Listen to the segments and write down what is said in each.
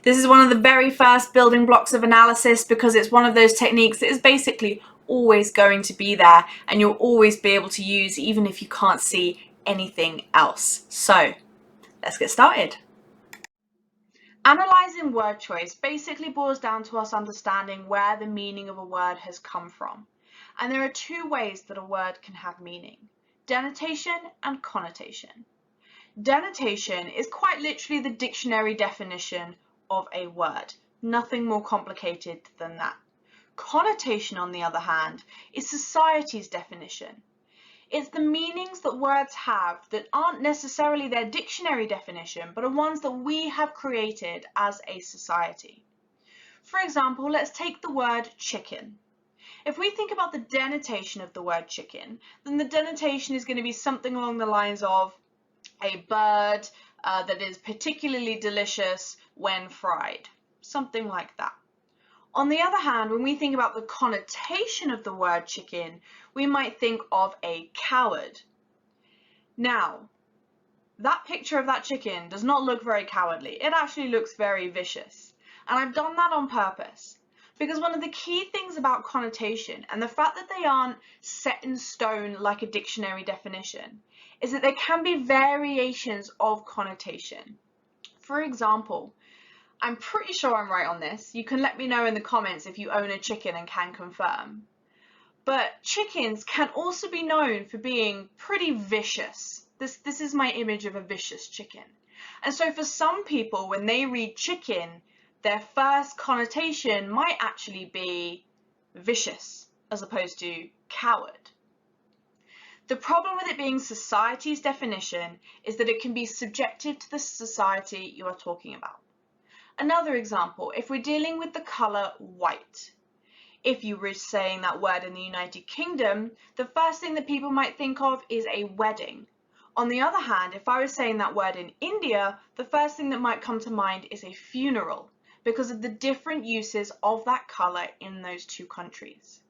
This is one of the very first building blocks of analysis because it's one of those techniques that is basically always going to be there and you'll always be able to use even if you can't see anything else. So let's get started. Analysing word choice basically boils down to us understanding where the meaning of a word has come from. And there are two ways that a word can have meaning: denotation and connotation. Denotation is quite literally the dictionary definition of a word. Nothing more complicated than that. Connotation, on the other hand, is society's definition. It's the meanings that words have that aren't necessarily their dictionary definition, but are ones that we have created as a society. For example, let's take the word chicken. If we think about the denotation of the word chicken, then the denotation is going to be something along the lines of a bird that is particularly delicious when fried, something like that. On the other hand, when we think about the connotation of the word chicken, we might think of a coward. Now, that picture of that chicken does not look very cowardly. It actually looks very vicious. And I've done that on purpose because one of the key things about connotation and the fact that they aren't set in stone like a dictionary definition is that there can be variations of connotation. For example, I'm pretty sure I'm right on this. You can let me know in the comments if you own a chicken and can confirm. But chickens can also be known for being pretty vicious. This is my image of a vicious chicken. And so for some people, when they read chicken, their first connotation might actually be vicious as opposed to coward. The problem with it being society's definition is that it can be subjective to the society you are talking about. Another example, if we're dealing with the colour white, if you were saying that word in the United Kingdom, the first thing that people might think of is a wedding. On the other hand, if I was saying that word in India, the first thing that might come to mind is a funeral because of the different uses of that colour in those two countries.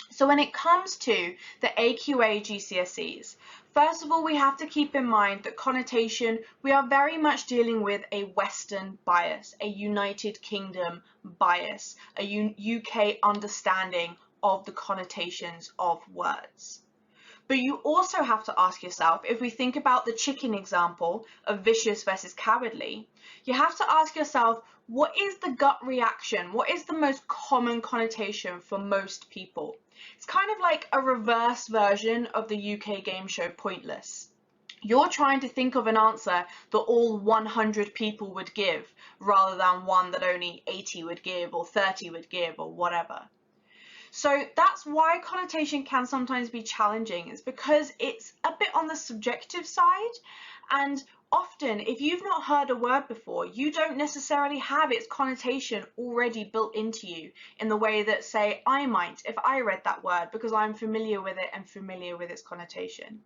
So when it comes to the AQA GCSEs, first of all, we have to keep in mind that connotation, we are very much dealing with a Western bias, a United Kingdom bias, a UK understanding of the connotations of words. But you also have to ask yourself, if we think about the chicken example of vicious versus cowardly, you have to ask yourself, what is the gut reaction? What is the most common connotation for most people? It's kind of like a reverse version of the UK game show Pointless. You're trying to think of an answer that all 100 people would give, rather than one that only 80 would give, or 30 would give, or whatever. So that's why connotation can sometimes be challenging, is because it's a bit on the subjective side, and often if you've not heard a word before, you don't necessarily have its connotation already built into you in the way that, say, I might if I read that word because I'm familiar with it and familiar with its connotation.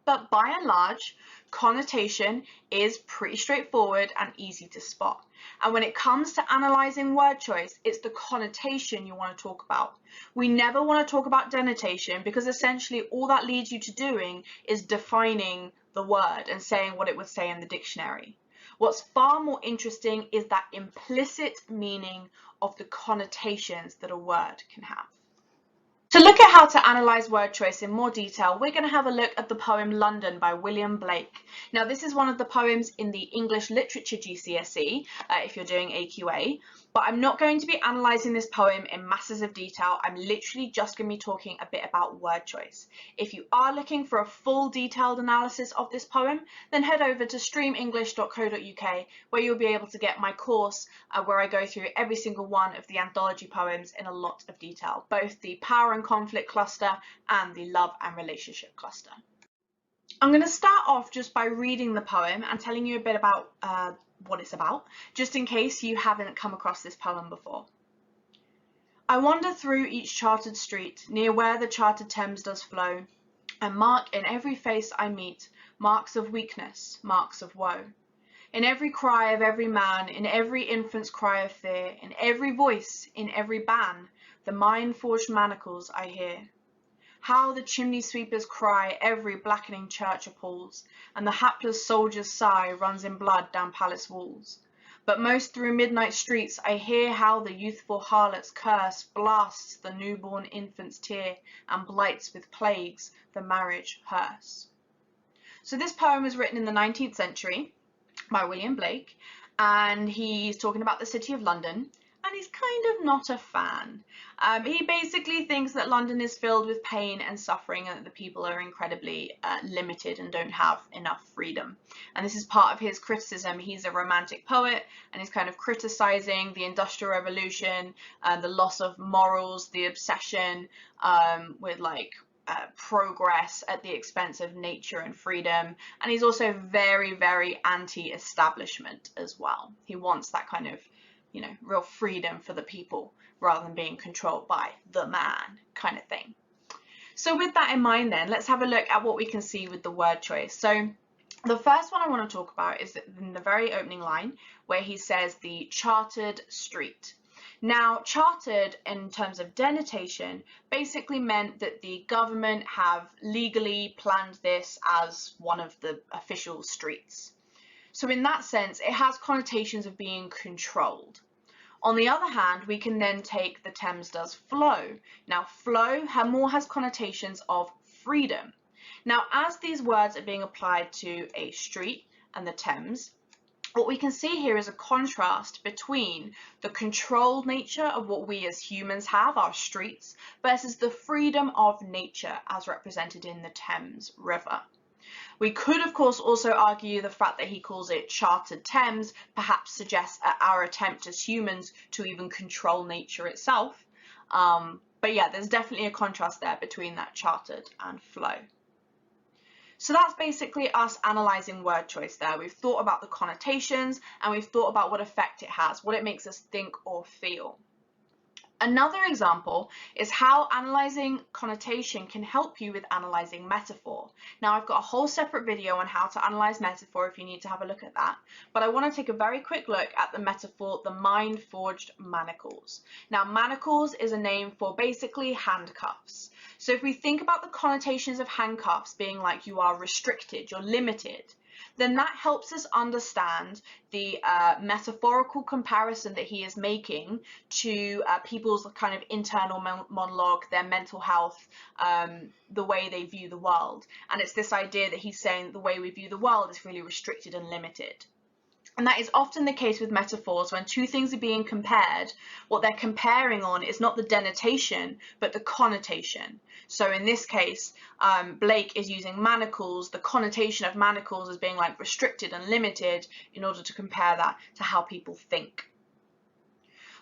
But by and large, connotation is pretty straightforward and easy to spot. And when it comes to analysing word choice, it's the connotation you want to talk about. We never want to talk about denotation because essentially all that leads you to doing is defining the word and saying what it would say in the dictionary. What's far more interesting is that implicit meaning of the connotations that a word can have. To look at how to analyse word choice in more detail, we're going to have a look at the poem London by William Blake. Now, this is one of the poems in the English Literature GCSE, if you're doing AQA, but I'm not going to be analysing this poem in masses of detail. I'm literally just going to be talking a bit about word choice. If you are looking for a full detailed analysis of this poem, then head over to streamenglish.co.uk, where you'll be able to get my course where I go through every single one of the anthology poems in a lot of detail, both the power and conflict cluster and the love and relationship cluster. I'm going to start off just by reading the poem and telling you a bit about what it's about, just in case you haven't come across this poem before. I wander through each chartered street, near where the chartered Thames does flow, and mark in every face I meet marks of weakness, marks of woe. In every cry of every man, in every infant's cry of fear, in every voice, in every ban, the mine-forged manacles I hear. How the chimney sweepers cry, every blackening church appalls, and the hapless soldier's sigh runs in blood down palace walls. But most through midnight streets I hear how the youthful harlot's curse blasts the newborn infant's tear and blights with plagues the marriage hearse. So this poem was written in the 19th century by William Blake, and he's talking about the city of London, and he's kind of not a fan. He basically thinks that London is filled with pain and suffering and that the people are incredibly limited and don't have enough freedom. And this is part of his criticism. He's a romantic poet, and he's kind of criticizing the Industrial Revolution, the loss of morals, the obsession with progress at the expense of nature and freedom. And he's also very, very anti-establishment as well. He wants that kind of, real freedom for the people rather than being controlled by the man kind of thing. So with that in mind then, let's have a look at what we can see with the word choice. So the first one I want to talk about is in the very opening line where he says the chartered street. Now, chartered in terms of denotation basically meant that the government have legally planned this as one of the official streets. So in that sense, it has connotations of being controlled. On the other hand, we can then take the Thames does flow. Now, flow more has connotations of freedom. Now, as these words are being applied to a street and the Thames, what we can see here is a contrast between the controlled nature of what we as humans have, our streets, versus the freedom of nature as represented in the Thames River. We could, of course, also argue the fact that he calls it chartered Thames perhaps suggests our attempt as humans to even control nature itself. But yeah, there's definitely a contrast there between that chartered and flow. So that's basically us analysing word choice there. We've thought about the connotations and we've thought about what effect it has, what it makes us think or feel. Another example is how analysing connotation can help you with analysing metaphor. Now, I've got a whole separate video on how to analyse metaphor if you need to have a look at that, but I want to take a very quick look at the metaphor, the mind-forged manacles. Now, manacles is a name for basically handcuffs. So if we think about the connotations of handcuffs being like you are restricted, you're limited, then that helps us understand the metaphorical comparison that he is making to people's kind of internal monologue, their mental health, the way they view the world. And it's this idea that he's saying the way we view the world is really restricted and limited. And that is often the case with metaphors. When two things are being compared, what they're comparing on is not the denotation, but the connotation. So in this case, Blake is using manacles, the connotation of manacles as being like restricted and limited in order to compare that to how people think.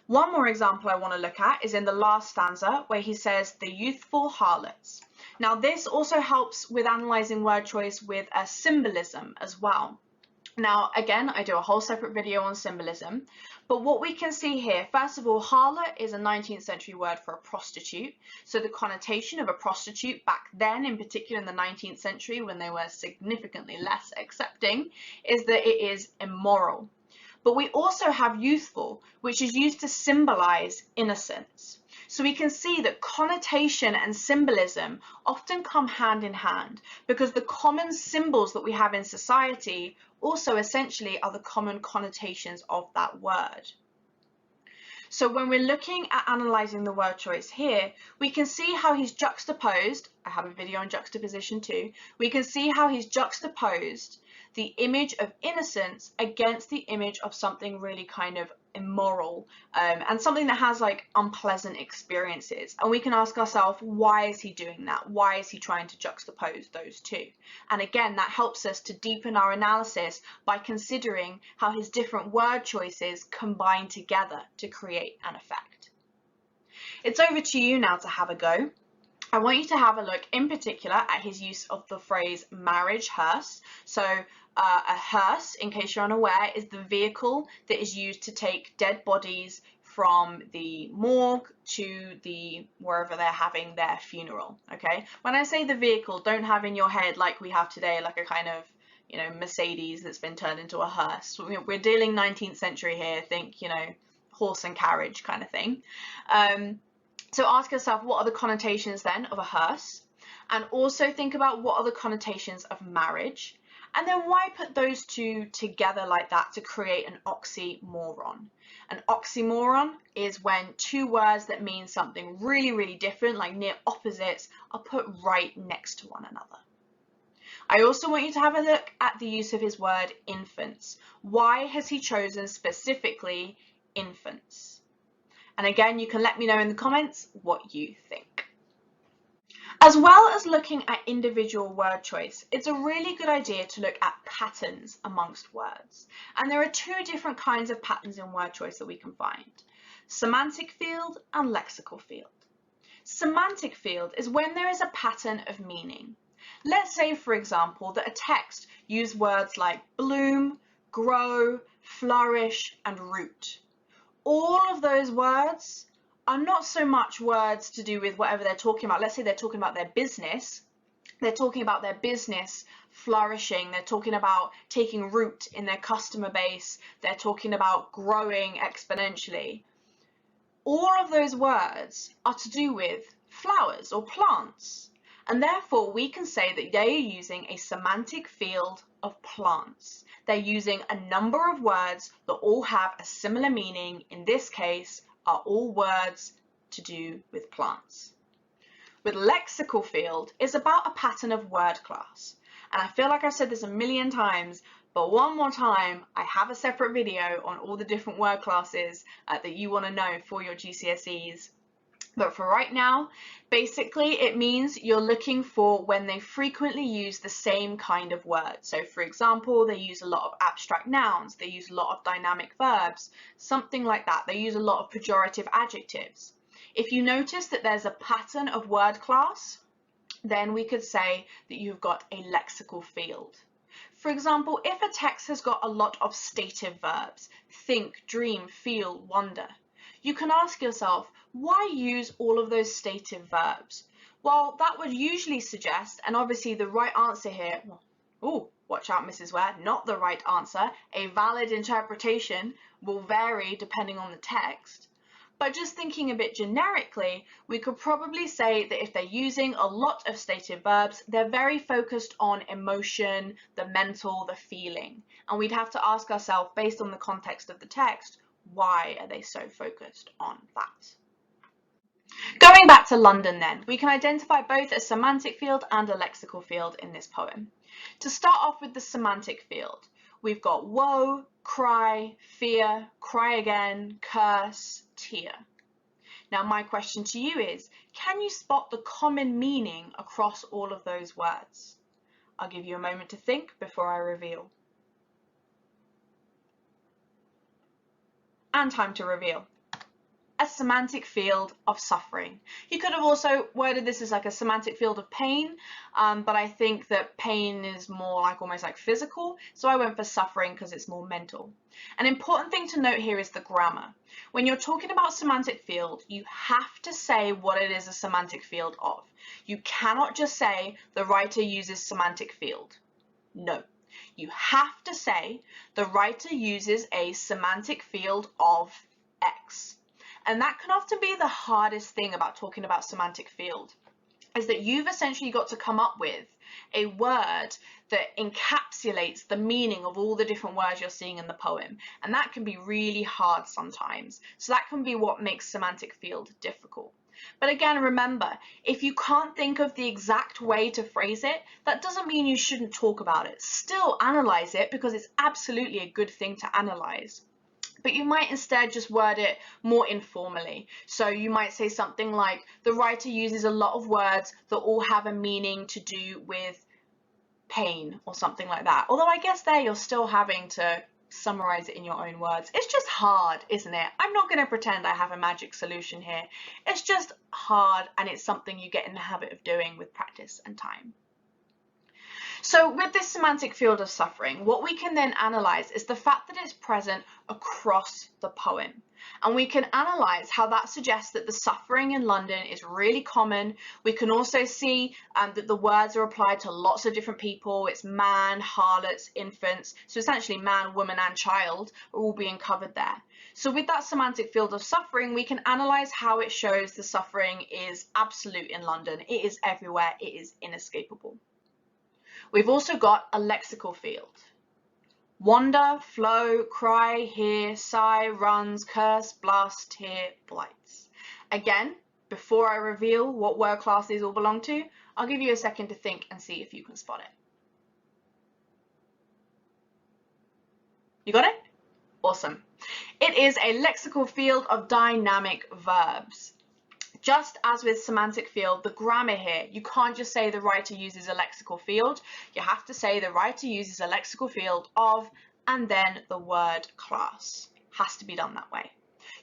One more example I want to look at is in the last stanza where he says the youthful harlots. Now this also helps with analysing word choice with a symbolism as well. Now, again, I do a whole separate video on symbolism, but what we can see here, first of all, harlot is a 19th century word for a prostitute. So the connotation of a prostitute back then, in particular in the 19th century, when they were significantly less accepting, is that it is immoral. But we also have youthful, which is used to symbolize innocence. So we can see that connotation and symbolism often come hand in hand because the common symbols that we have in society also essentially are the common connotations of that word. So when we're looking at analysing the word choice here, we can see how he's juxtaposed, I have a video on juxtaposition too, we can see how he's juxtaposed the image of innocence against the image of something really kind of immoral and something that has like unpleasant experiences. And we can ask ourselves, why is he doing that? Why is he trying to juxtapose those two? And again, that helps us to deepen our analysis by considering how his different word choices combine together to create an effect. It's over to you now to have a go. I want you to have a look in particular at his use of the phrase marriage hearse. So a hearse, in case you're unaware, is the vehicle that is used to take dead bodies from the morgue to the wherever they're having their funeral. Okay, when I say the vehicle, don't have in your head like we have today, like a kind of, you know, Mercedes that's been turned into a hearse. We're dealing 19th century here, think, you know, horse and carriage kind of thing. So ask yourself, what are the connotations then of a hearse? And also think about what are the connotations of marriage? And then why put those two together like that to create an oxymoron? An oxymoron is when two words that mean something really, really different, like near opposites, are put right next to one another. I also want you to have a look at the use of his word infants. Why has he chosen specifically infants? And again, you can let me know in the comments what you think. As well as looking at individual word choice, it's a really good idea to look at patterns amongst words. And there are two different kinds of patterns in word choice that we can find: semantic field and lexical field. Semantic field is when there is a pattern of meaning. Let's say, for example, that a text used words like bloom, grow, flourish, and root. All of those words are not so much words to do with whatever they're talking about. Let's say they're talking about their business. They're talking about their business flourishing. They're talking about taking root in their customer base. They're talking about growing exponentially. All of those words are to do with flowers or plants. And therefore, we can say that they are using a semantic field of plants. They're using a number of words that all have a similar meaning. In this case, are all words to do with plants. With lexical field, it's about a pattern of word class. And I feel like I've said this a million times, but one more time, I have a separate video on all the different word classes that you want to know for your GCSEs. But for right now, basically it means you're looking for when they frequently use the same kind of word. So for example, they use a lot of abstract nouns, they use a lot of dynamic verbs, something like that. They use a lot of pejorative adjectives. If you notice that there's a pattern of word class, then we could say that you've got a lexical field. For example, if a text has got a lot of stative verbs, think, dream, feel, wonder, you can ask yourself, why use all of those stative verbs? Well, that would usually suggest, and obviously the right answer here, oh, watch out, Mrs. Ware, not the right answer. A valid interpretation will vary depending on the text. But just thinking a bit generically, we could probably say that if they're using a lot of stative verbs, they're very focused on emotion, the mental, the feeling. And we'd have to ask ourselves, based on the context of the text, why are they so focused on that? Going back to London then, we can identify both a semantic field and a lexical field in this poem. To start off with the semantic field, we've got woe, cry, fear, cry again, curse, tear. Now my question to you is, can you spot the common meaning across all of those words? I'll give you a moment to think before I reveal. And time to reveal. A semantic field of suffering. You could have also worded this as like a semantic field of pain, but I think that pain is more like almost like physical, so I went for suffering because it's more mental. An important thing to note here is the grammar. When you're talking about semantic field, you have to say what it is a semantic field of. You cannot just say the writer uses semantic field. No. You have to say the writer uses a semantic field of X. And that can often be the hardest thing about talking about semantic field, is that you've essentially got to come up with a word that encapsulates the meaning of all the different words you're seeing in the poem. And that can be really hard sometimes. So that can be what makes semantic field difficult. But again, remember, if you can't think of the exact way to phrase it, that doesn't mean you shouldn't talk about it. Still analyze it, because it's absolutely a good thing to analyze. But you might instead just word it more informally. So you might say something like, the writer uses a lot of words that all have a meaning to do with pain, or something like that. Although I guess there you're still having to summarize it in your own words. It's just hard, isn't it? I'm not going to pretend I have a magic solution here. It's just hard, and it's something you get in the habit of doing with practice and time. So with this semantic field of suffering, what we can then analyze is the fact that it's present across the poem. And we can analyze how that suggests that the suffering in London is really common. We can also see that the words are applied to lots of different people. It's man, harlots, infants. So essentially man, woman, and child are all being covered there. So with that semantic field of suffering, we can analyze how it shows the suffering is absolute in London. It is everywhere. It is inescapable. We've also got a lexical field. Wander, flow, cry, hear, sigh, runs, curse, blast, hear, blights. Again, before I reveal what word class these all belong to, I'll give you a second to think and see if you can spot it. You got it? Awesome. It is a lexical field of dynamic verbs. Just as with semantic field, the grammar here, you can't just say the writer uses a lexical field. You have to say the writer uses a lexical field of, and then the word class. Has to be done that way.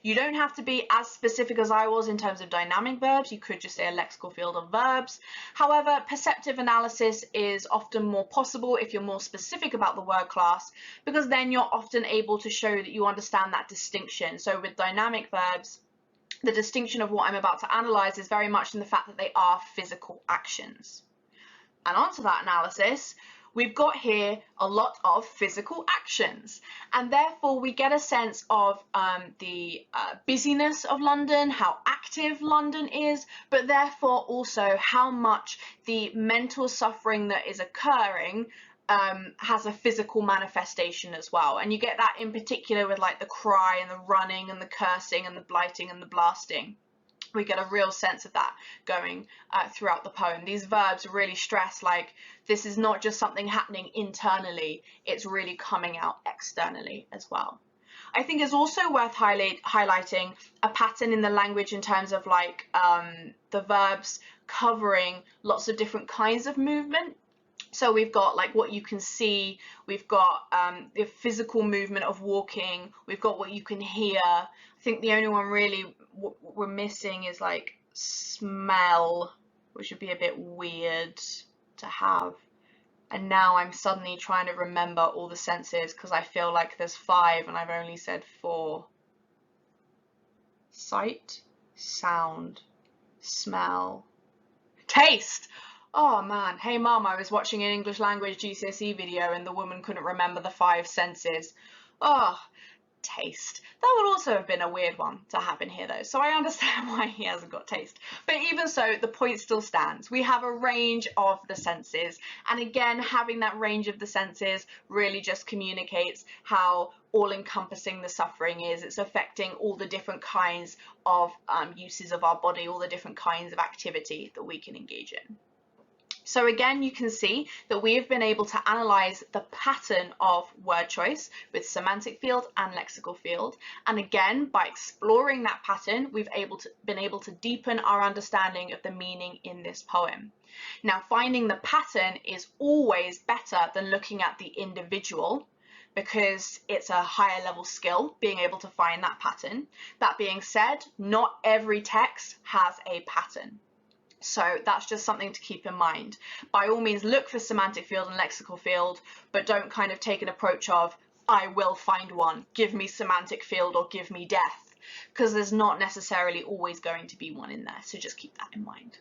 You don't have to be as specific as I was in terms of dynamic verbs. You could just say a lexical field of verbs. However, perceptive analysis is often more possible if you're more specific about the word class, because then you're often able to show that you understand that distinction. So with dynamic verbs, the distinction of what I'm about to analyse is very much in the fact that they are physical actions. And onto that analysis, we've got here a lot of physical actions, and therefore we get a sense of the busyness of London, how active London is, but therefore also how much the mental suffering that is occurring has a physical manifestation as well. And you get that in particular with like the cry and the running and the cursing and the blighting and the blasting. We get a real sense of that going throughout the poem. These verbs really stress like this is not just something happening internally, it's really coming out externally as well. I think it's also worth highlighting a pattern in the language in terms of like the verbs covering lots of different kinds of movement. So we've got like what you can see, we've got the physical movement of walking, we've got what you can hear. I think the only one really we're missing is like smell, which would be a bit weird to have. And now I'm suddenly trying to remember all the senses because I feel like there's 5 and I've only said 4. Sight, sound, smell, taste. Oh man, hey mum, I was watching an English language GCSE video and the woman couldn't remember the 5 senses. Oh, taste. That would also have been a weird one to have in here though, so I understand why he hasn't got taste. But even so, the point still stands. We have a range of the senses, and again, having that range of the senses really just communicates how all-encompassing the suffering is. It's affecting all the different kinds of uses of our body, all the different kinds of activity that we can engage in. So again, you can see that we have been able to analyse the pattern of word choice with semantic field and lexical field. And again, by exploring that pattern, we've been able to deepen our understanding of the meaning in this poem. Now, finding the pattern is always better than looking at the individual, because it's a higher level skill being able to find that pattern. That being said, not every text has a pattern. So that's just something to keep in mind. By all means, look for semantic field and lexical field, but don't kind of take an approach of, I will find one, give me semantic field or give me death, because there's not necessarily always going to be one in there. So just keep that in mind.